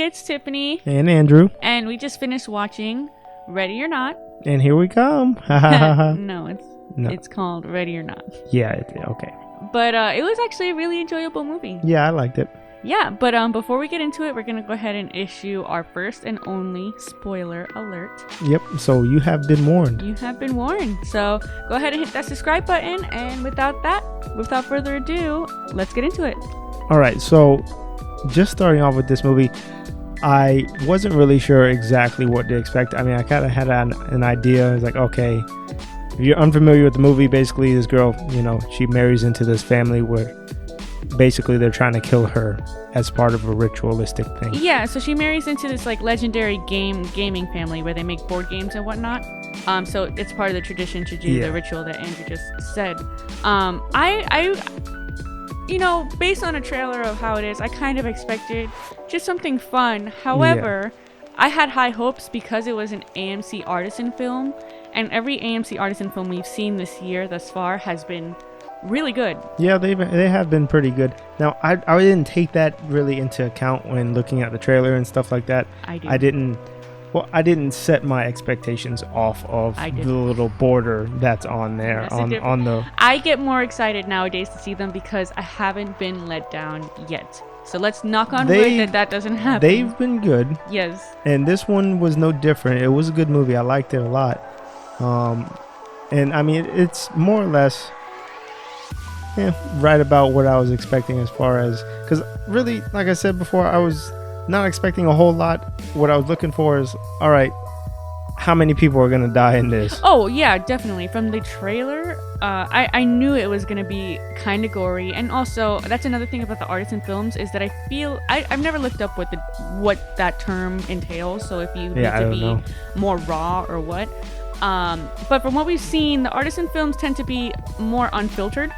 everybody, it's Tiffany. And Andrew. And we just finished watching Ready or Not. And here we come. No, it's called Ready or Not. Yeah, okay. But it was actually a really enjoyable movie. Yeah, I liked it. Yeah, but before we get into it, we're going to go ahead and issue our first and only spoiler alert. Yep, so you have been warned. You have been warned. So go ahead and hit that subscribe button. And without further ado, let's get into it. All right, so just starting off with this movie, I wasn't really sure exactly what to expect. I mean, I kind of had an idea. I was like, okay, if you're unfamiliar with the movie, basically this girl, she marries into this family where basically they're trying to kill her as part of a ritualistic thing. Yeah, so she marries into this like legendary gaming family where they make board games and whatnot. So it's part of the tradition to do the ritual that Andrew just said. I based on a trailer of how it is, I kind of expected just something fun. However, I had high hopes because it was an AMC Artisan film, and every AMC Artisan film we've seen this year thus far has been really good. Yeah, they have been pretty good. Now, I didn't take that really into account when looking at the trailer and stuff like that. I didn't set my expectations off of the little border that's on there. I get more excited nowadays to see them because I haven't been let down yet. So let's knock on wood that doesn't happen. They've been good. Yes. And this one was no different. It was a good movie. I liked it a lot. And I mean, it's more or less right about what I was expecting as far as, because really, like I said before, I was not expecting a whole lot. What I was looking for is, all right, how many people are going to die in this? Oh, yeah, definitely. From the trailer, I knew it was going to be kind of gory. And also, that's another thing about the Artisan films is that I feel, I've never looked up what that term entails. So if you need to be more raw or what. But from what we've seen, the Artisan films tend to be more unfiltered,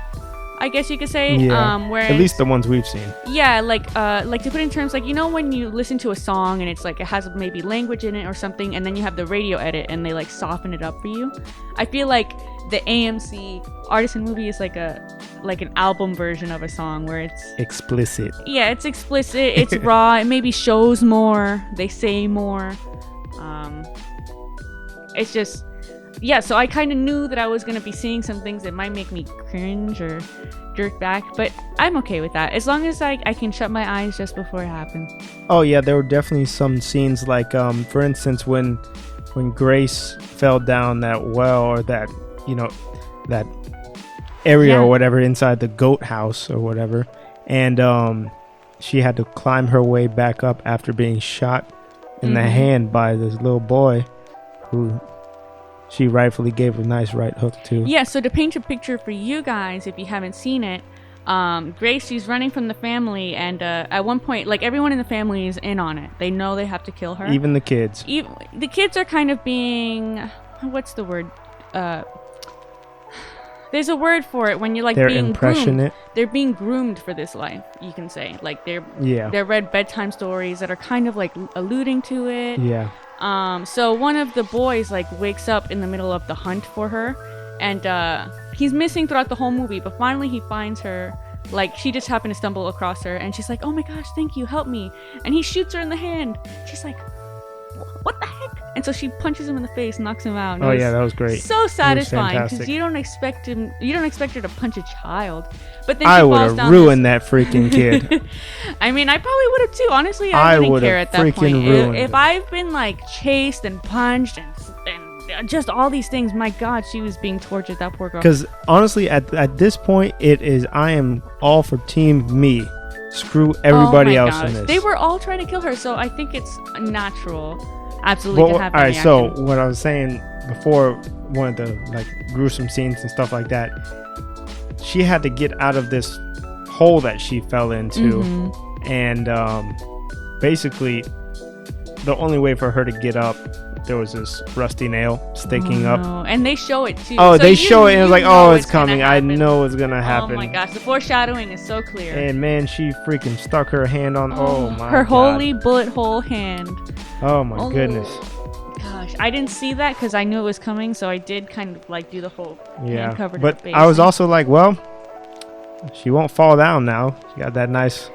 I guess you could say. Whereas, at least the ones we've seen. Yeah, like to put it in terms, like, when you listen to a song and it's like it has maybe language in it or something, and then you have the radio edit and they like soften it up for you. I feel like the AMC Artisan movie is like an album version of a song where it's explicit. Yeah, it's explicit. It's raw. It maybe shows more. They say more. It's just. Yeah, so I kind of knew that I was going to be seeing some things that might make me cringe or jerk back, but I'm okay with that. As long as I can shut my eyes just before it happens. Oh, yeah, there were definitely some scenes like, for instance, when Grace fell down that well or that, that area or whatever inside the goat house or whatever, and she had to climb her way back up after being shot in the hand by this little boy who she rightfully gave a nice right hook to. Yeah, so to paint a picture for you guys, if you haven't seen it, Grace, she's running from the family, and at one point, like, everyone in the family is in on it. They know they have to kill her. Even the kids. The kids are kind of being... What's the word? There's a word for it when you're like being impressionate. Groomed. They're being groomed for this life, you can say. Like, they're read bedtime stories that are kind of like alluding to it. Yeah. So one of the boys like wakes up in the middle of the hunt for her, and he's missing throughout the whole movie, but finally he finds her. Like, she just happened to stumble across her, and she's like, "Oh my gosh, thank you, help me!" And he shoots her in the hand. She's like, "What the heck?" And so she punches him in the face, knocks him out. Oh yeah, that was great. So satisfying because you don't expect her to punch a child, but then I would have ruined that freaking kid. I mean, I probably would have too. Honestly, I wouldn't care at that point. If I've been like chased and punched and just all these things, my God, she was being tortured. That poor girl. Because honestly, at this point, I am all for Team Me. Screw everybody else in this. They were all trying to kill her, so I think it's natural. Absolutely to have that reaction. So what I was saying before, one of the like gruesome scenes and stuff like that, she had to get out of this hole that she fell into, and basically the only way for her to get up, there was this rusty nail sticking up. And they show it too. Oh, so they show it and it was like, oh, it's coming. I know it's gonna happen. Oh my gosh, the foreshadowing is so clear. And man, she freaking stuck her hand on. Oh my God. Her holy bullet hole hand. Oh my goodness. Gosh, I didn't see that because I knew it was coming, so I did kind of like do the whole hand cover to but face. I was also like, well, she won't fall down now. She got that nice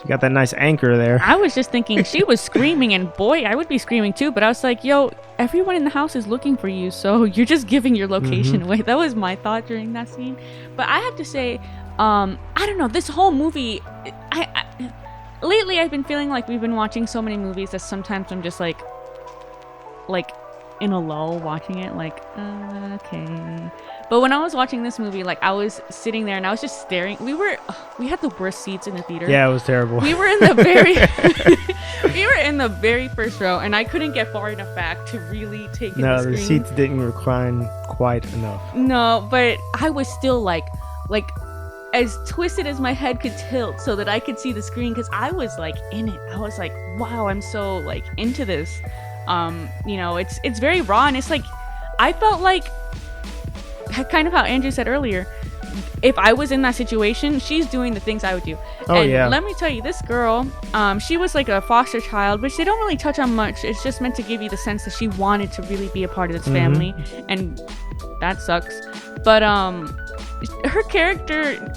She got that nice anchor there. I was just thinking she was screaming, and boy, I would be screaming too. But I was like, yo, everyone in the house is looking for you, so you're just giving your location away. That was my thought during that scene. But I have to say, I don't know, this whole movie, lately I've been feeling like we've been watching so many movies that sometimes I'm just like in a lull watching it, like, okay. But when I was watching this movie, like, I was sitting there and I was just staring. We had the worst seats in the theater. Yeah, it was terrible. We were in the very first row, and I couldn't get far enough back to really take in the screen. No, the seats didn't recline quite enough. No, but I was still like as twisted as my head could tilt so that I could see the screen, because I was like in it. I was like, wow, I'm so like into this. You know, it's very raw, and it's like I felt like kind of how Andrew said earlier, if I was in that situation, she's doing the things I would do. Oh, and yeah. let me tell you, this girl, she was like a foster child, which they don't really touch on much. It's just meant to give you the sense that she wanted to really be a part of this family, and that sucks. But her character,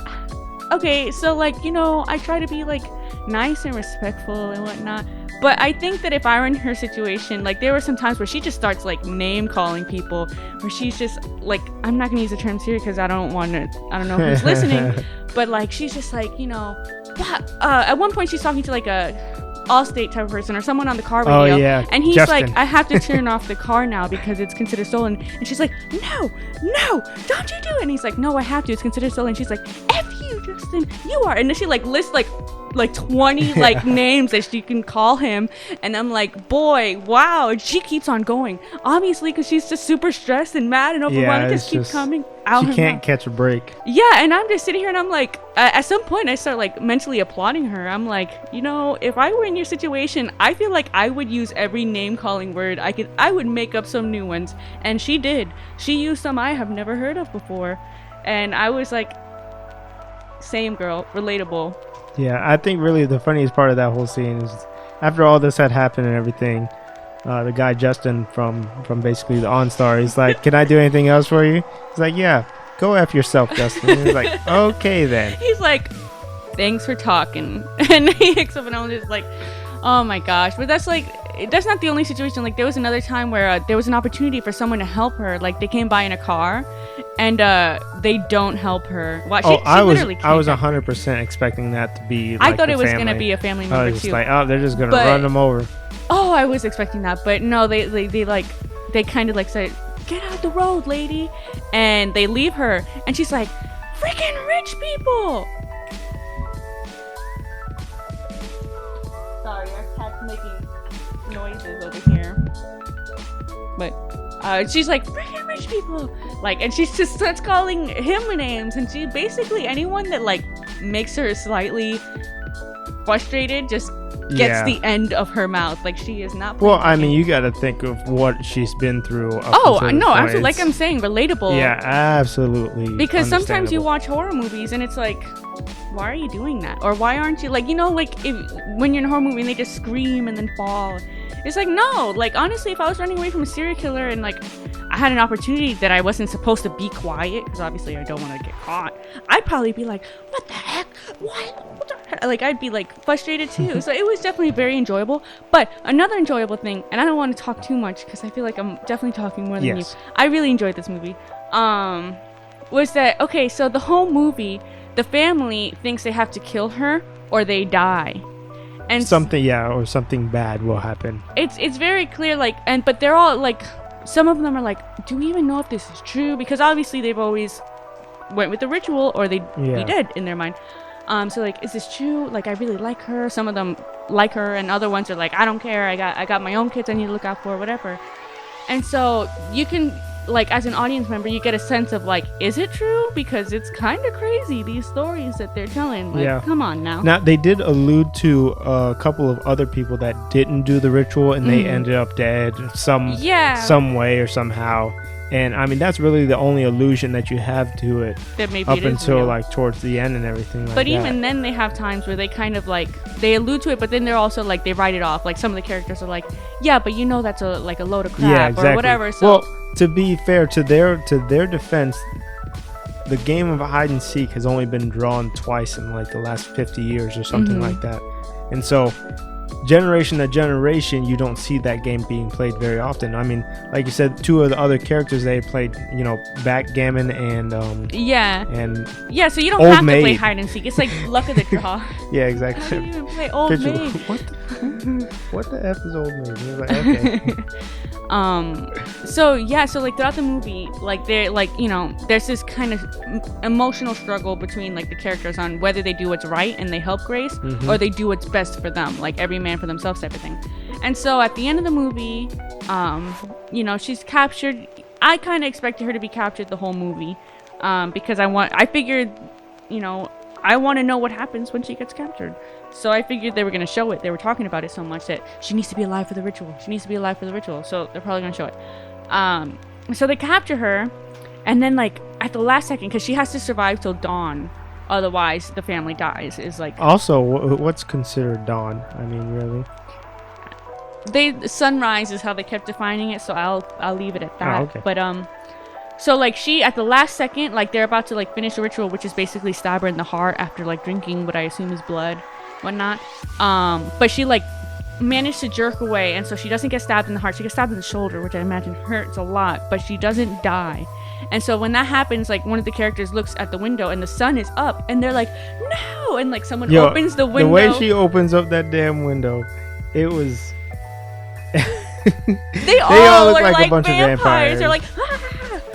okay, so like, you know, I try to be like nice and respectful and whatnot, but I think that if I were in her situation, like, there were some times where she just starts like name calling people, where she's just like, I'm not gonna use the terms here because I don't know who's listening, but like, she's just like, you know, what? At one point she's talking to like a Allstate type of person or someone on the car radio, and he's Justin. like, I have to turn off the car now because it's considered stolen, and she's like, no, don't you do it, and he's like, no, I have to, it's considered stolen, and she's like, F you, Justin, you are, and then she like lists like 20 like names that she can call him, and I'm like, boy, wow. And she keeps on going, obviously, because she's just super stressed and mad and overwhelmed. Just keeps coming out. She can't catch a break. Yeah, and I'm just sitting here and I'm like, at some point I start like mentally applauding her. I'm like, you know, if I were in your situation, I feel like I would use every name calling word I would make up some new ones, and she did. She used some I have never heard of before, and I was like, same girl, relatable. Yeah, I think really the funniest part of that whole scene is after all this had happened and everything, the guy Justin from basically the OnStar, he's like, can I do anything else for you? He's like, yeah, go F yourself, Justin. And he's like, okay then. He's like, thanks for talking. And he hicks up, and I'm just like, oh my gosh. But that's not the only situation. Like, there was another time where there was an opportunity for someone to help her. Like, they came by in a car, and they don't help her. Well, I was 100% expecting that to be like, I thought it was going to be a family member, I was just too. like, oh, they're just going to run them over. Oh, I was expecting that. But no, they kind of like said, get out the road, lady. And they leave her, and she's like, freaking rich people. Sorry, our cat's making noises over here. But she's like, freaking rich people. Like, and she just starts calling him names, and she basically, anyone that like makes her slightly frustrated just gets the end of her mouth. Like, she is not. Well, I mean, you got to think of what she's been through. Oh, no, absolutely. Like I'm saying, relatable. Yeah, absolutely. Because sometimes you watch horror movies and it's like, why are you doing that? Or why aren't you, like, you know, like when you're in a horror movie and they just scream and then fall. It's like, no, like, honestly, if I was running away from a serial killer and like I had an opportunity that I wasn't supposed to be quiet, because obviously I don't want to get caught, I'd probably be like, what the heck? What the heck? Like, I'd be like frustrated too. So it was definitely very enjoyable. But another enjoyable thing, and I don't want to talk too much because I feel like I'm definitely talking more than you. I really enjoyed this movie. Was that, okay, so the whole movie, the family thinks they have to kill her or they die. And or something bad will happen. It's very clear, like, but they're all like, some of them are like, do we even know if this is true? Because obviously they've always went with the ritual, or they'd be dead in their mind. So like, is this true? Like, I really like her. Some of them like her, and other ones are like, I don't care. I got my own kids I need to look out for, whatever. And so you can, like, as an audience member, you get a sense of like, is it true? Because it's kind of crazy, these stories that they're telling. Like, come on now. Now, they did allude to a couple of other people that didn't do the ritual, and they ended up dead some way or somehow. And I mean, that's really the only allusion that you have to it, that maybe up it is until real. Like towards the end and everything like but that. even then, they have times where they kind of like, they allude to it, but then they're also like, they write it off. Like, some of the characters are like, yeah, but you know that's a load of crap, or whatever. So, well, to be fair to their defense, the game of hide and seek has only been drawn twice in like the last 50 years or something like that. And so generation to generation, you don't see that game being played very often. I mean, like you said, two of the other characters they played, backgammon and so you don't have to play maid. hide and seek. It's like luck of the draw. Yeah, exactly. How do you even play old maid? What the F is old maid? He was like, okay. So like throughout the movie, like they're like, there's this kind of emotional struggle between like the characters on whether they do what's right and they help Grace, or they do what's best for them, like every man for themselves type of thing. And so at the end of the movie, she's captured. I kind of expected her to be captured the whole movie, because I figured, I want to know what happens when she gets captured. So I figured they were going to show it. They were talking about it so much that she needs to be alive for the ritual. She needs to be alive for the ritual. So they're probably going to show it. So they capture her. And then, like, at the last second, because she has to survive till dawn. Otherwise, the family dies. Is like. Also, what's considered dawn? I mean, really? Sunrise is how they kept defining it. So I'll leave it at that. Oh, okay. But, so, like, she, at the last second, like, they're about to, like, finish the ritual, which is basically stab her in the heart after, like, drinking what I assume is blood. Whatnot, but she like managed to jerk away, and so she doesn't get stabbed in the heart. She gets stabbed in the shoulder, which I imagine hurts a lot, but she doesn't die. And so when that happens, like one of the characters looks at the window and the sun is up, and they're like, no, and like someone opens the window. The way she opens up that damn window, it was they all look are like a bunch vampires. of vampires. They're like, ah!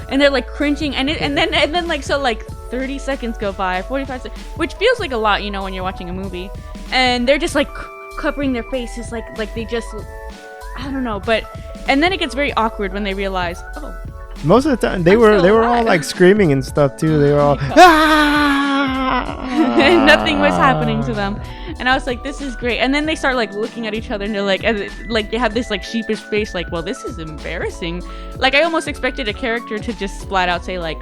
And they're like cringing, and then like, so like 30 seconds go by, 45 seconds, which feels like a lot, when you're watching a movie, and they're just like covering their faces, like they just, I don't know, and then it gets very awkward when they realize, most of the time they were all like screaming and stuff too. They were all and nothing was happening to them, and I was like, this is great. And then they start like looking at each other, and they're like, they have this like sheepish face, like, well, this is embarrassing. Like I almost expected a character to just flat out say like,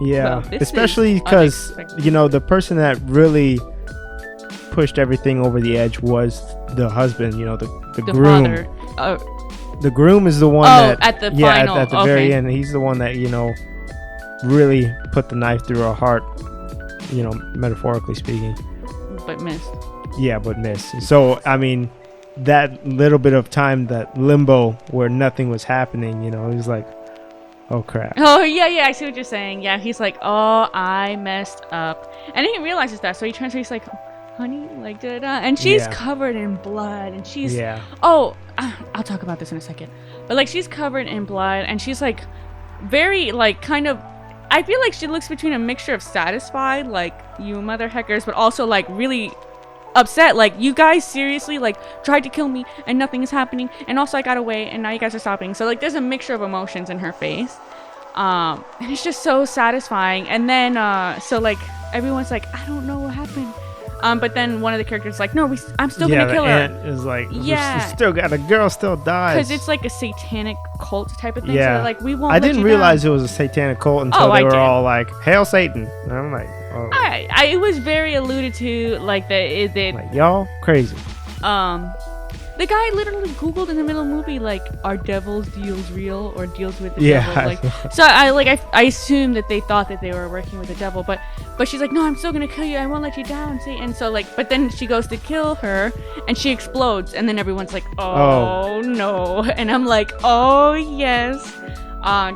yeah, well, especially because the person that really pushed everything over the edge was the husband, the groom. Father. The groom is the one that at the final, at the very end, he's the one that really put the knife through her heart, metaphorically speaking, but missed. Yeah, but missed. So I mean, that little bit of time, that limbo where nothing was happening, he was like, oh crap. Oh yeah, I see what you're saying. Yeah, he's like, oh, I messed up, and he realizes that, so he turns to her, he's like, honey, like da-da, and she's covered in blood, and she's I'll talk about this in a second, but like she's covered in blood, and she's like very like kind of, I feel like she looks between a mixture of satisfied, like, you mother heckers, but also like really upset, like, you guys seriously like tried to kill me and nothing is happening, and also I got away and now you guys are stopping. So like there's a mixture of emotions in her face, and it's just so satisfying. And then so like everyone's like, I don't know what happened. But then one of the characters is like, no, I'm still gonna kill her. Aunt is like, still got a girl, still dies. Because it's like a satanic cult type of thing. Yeah. So like, we won't. I didn't realize down. It was a satanic cult until they were all like, "Hail Satan!" And I'm like, "Oh." It was very alluded to, like like, y'all crazy. The guy literally Googled in the middle of the movie, like, are devils deals real or deals with the devil? Like, so I assume that they thought that they were working with the devil, but she's like, no, I'm still gonna kill you. I won't let you down. See, and so like, but then she goes to kill her, and she explodes, and then everyone's like, oh no, and I'm like, oh yes,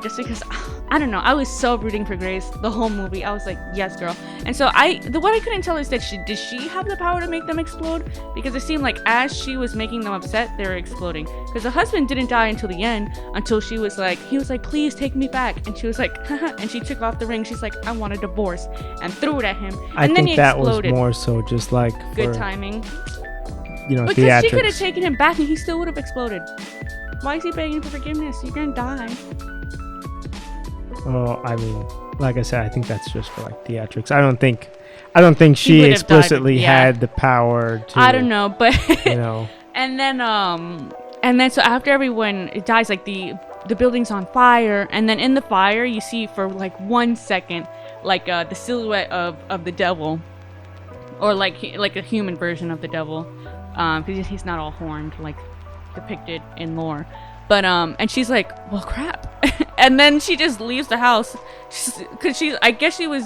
just because. I don't know. I was so rooting for Grace the whole movie. I was like, yes, girl. And so what I couldn't tell is that did she have the power to make them explode? Because it seemed like as she was making them upset, they were exploding. Because the husband didn't die until the end, until he was like, please take me back. And she was like, haha. And she took off the ring. She's like, I want a divorce, and threw it at him. And then he exploded. That was more so just like good timing. Because theatrics. She could have taken him back, and he still would have exploded. Why is he begging for forgiveness? You're gonna die. Well, I mean, like I said, I think that's just for like theatrics. I don't think she explicitly had the power to. I don't know, but and then so after everyone dies, like the building's on fire, and then in the fire you see for like 1 second like the silhouette of the devil, or like a human version of the devil, because he's not all horned like depicted in lore. But and she's like, well, crap. And then she just leaves the house, because I guess she was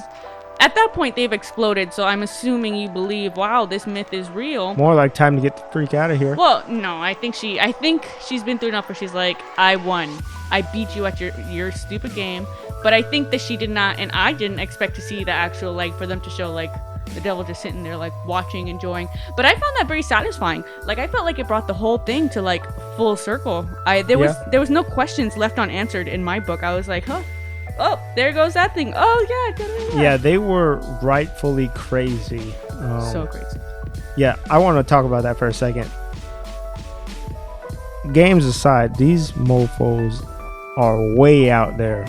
at that point they've exploded, so I'm assuming you believe, wow, this myth is real. More like time to get the freak out of here. Well, no, I think she's been through enough where she's like, I won. I beat you at your stupid game. But I think that she did not, and I didn't expect to see the actual, like, for them to show, like, the devil just sitting there, like, watching, enjoying. But I found that very satisfying. Like, I felt like it brought the whole thing to, like, full circle. There was no questions left unanswered in my book. I was like, huh? Oh, there goes that thing. Oh, yeah. Yeah, they were rightfully crazy. So crazy. Yeah, I want to talk about that for a second. Games aside, these mofos are way out there.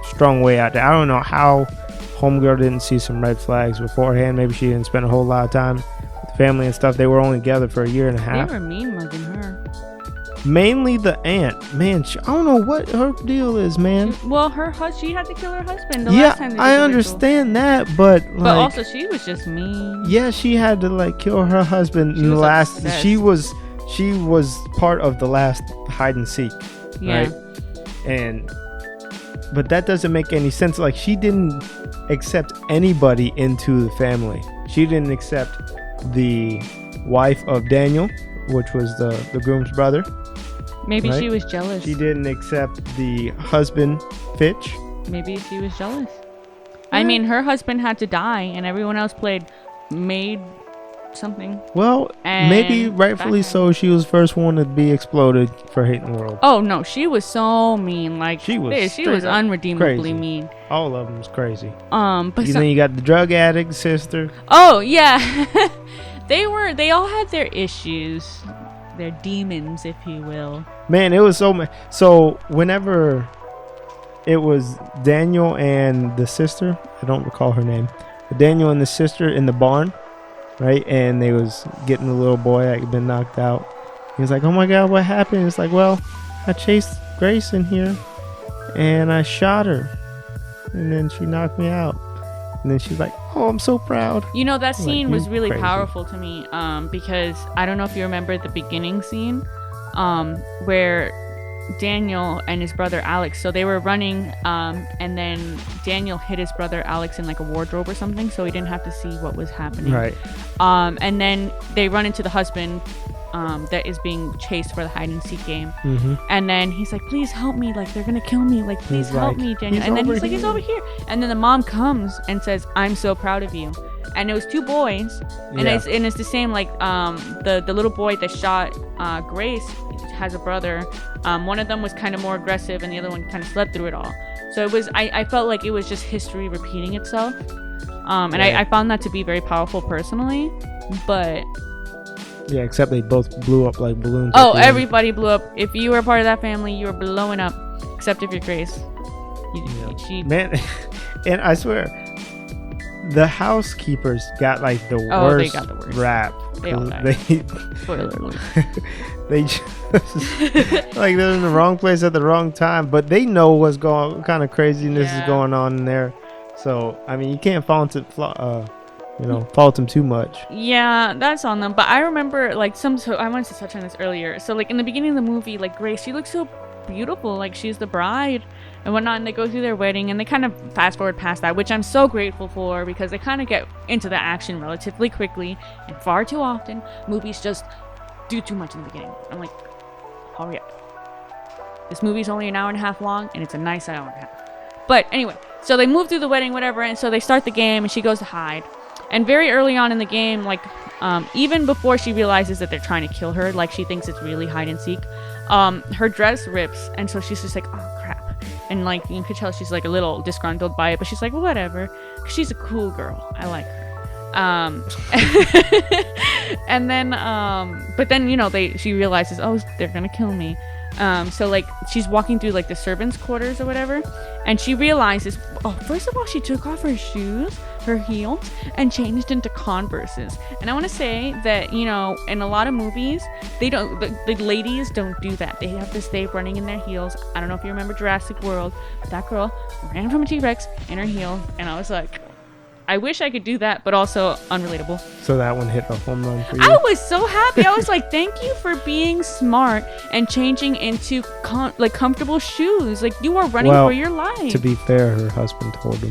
Strong way out there. I don't know how Homegirl didn't see some red flags beforehand. Maybe she didn't spend a whole lot of time with the family and stuff. They were only together for a year and a half. They were mean mugging her. Mainly the aunt. Man, I don't know what her deal is, man. She had to kill her husband last time. I understand that, but like, also she was just mean. Yeah, she had to like kill her husband in the last. Obsessed. She was part of the last hide and seek. Yeah. Right? But that doesn't make any sense. Like, she didn't accept anybody into the family. She didn't accept the wife of Daniel, which was the groom's brother. Maybe she was jealous. She didn't accept the husband, Fitch. Maybe she was jealous. I mean, her husband had to die, and everyone else played maid something. Well, maybe rightfully so. She was first one to be exploded for hating the world. Oh no, she was so mean. Like she was unredeemably crazy. Mean. All of them was crazy. But then you got the drug addict sister. Oh yeah, they all had their issues, their demons, if you will. Man, it was so whenever it was Daniel and the sister, I don't recall her name, but Daniel and the sister in the barn. Right, and they was getting the little boy that had been knocked out. He was like, "Oh my God, what happened?" It's like, "Well, I chased Grace in here, and I shot her, and then she knocked me out." And then she's like, "Oh, I'm so proud." You know, that scene was really powerful to me, because I don't know if you remember the beginning scene, where Daniel and his brother Alex, so they were running, and then Daniel hid his brother Alex in like a wardrobe or something, so he didn't have to see what was happening. Right. And then they run into the husband that is being chased for the hide and seek game. Mm-hmm. And then he's like, "Please help me, like they're gonna kill me, like please help me, Daniel." And then he's like, "He's over here." And then the mom comes and says, "I'm so proud of you." And it was two boys, and it's the same, like the little boy that shot Grace has a brother. One of them was kind of more aggressive, and the other one kind of slept through it all. So it was, I felt like it was just history repeating itself, and I found that to be very powerful personally. But yeah, except they both blew up like balloons. Oh, everybody blew up. If you were a part of that family, you were blowing up, except if you're Grace. Man, and I swear, the housekeepers got like the worst. They got the worst rap. They all died. Spoiler alert. They just like they're in the wrong place at the wrong time, but they know what kind of craziness is going on in there. So I mean, you can't fault them too much. Yeah, that's on them. But I remember like so I wanted to touch on this earlier. So like in the beginning of the movie, like Grace, she looks so beautiful, like she's the bride and whatnot, and they go through their wedding, and they kind of fast forward past that, which I'm so grateful for, because they kind of get into the action relatively quickly, and far too often movies just do too much in the beginning. I'm like, hurry up. This movie's only an hour and a half long, and it's a nice hour and a half. But anyway, so they move through the wedding, whatever, and so they start the game, and she goes to hide. And very early on in the game, like even before she realizes that they're trying to kill her, like she thinks it's really hide and seek, her dress rips, and so she's just like, oh crap. And like you could tell she's like a little disgruntled by it, but she's like, whatever, 'cause she's a cool girl. I like her. And then but then she realizes, oh, they're gonna kill me. So like she's walking through like the servants' quarters or whatever, and she realizes, oh, first of all, she took off her shoes, her heels, and changed into Converses. And I want to say that in a lot of movies they don't, the ladies don't do that. They have to stay running in their heels. I don't know if you remember Jurassic World, but that girl ran from a T-Rex in her heels, and I was like, I wish I could do that, but also unrelatable. So that one hit a home run for you? I was so happy. I was like, thank you for being smart and changing into comfortable shoes. Like, you are running for your life. To be fair, her husband told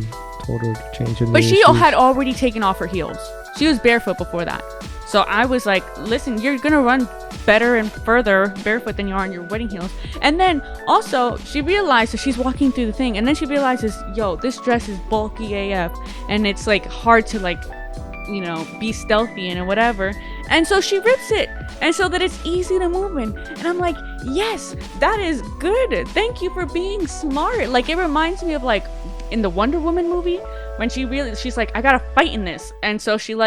told her to change into But she shoes. had already taken off her heels. She was barefoot before that. So I was like, listen, you're going to run better and further barefoot than you are in your wedding heels. And then also she realized that she's walking through the thing. And then she realizes, yo, this dress is bulky AF. And it's like hard to like, you know, be stealthy in or whatever. And so she rips it. And so that it's easy to move in. And I'm like, yes, that is good. Thank you for being smart. Like, it reminds me of like in the Wonder Woman movie when she's like, I gotta fight in this. And so she like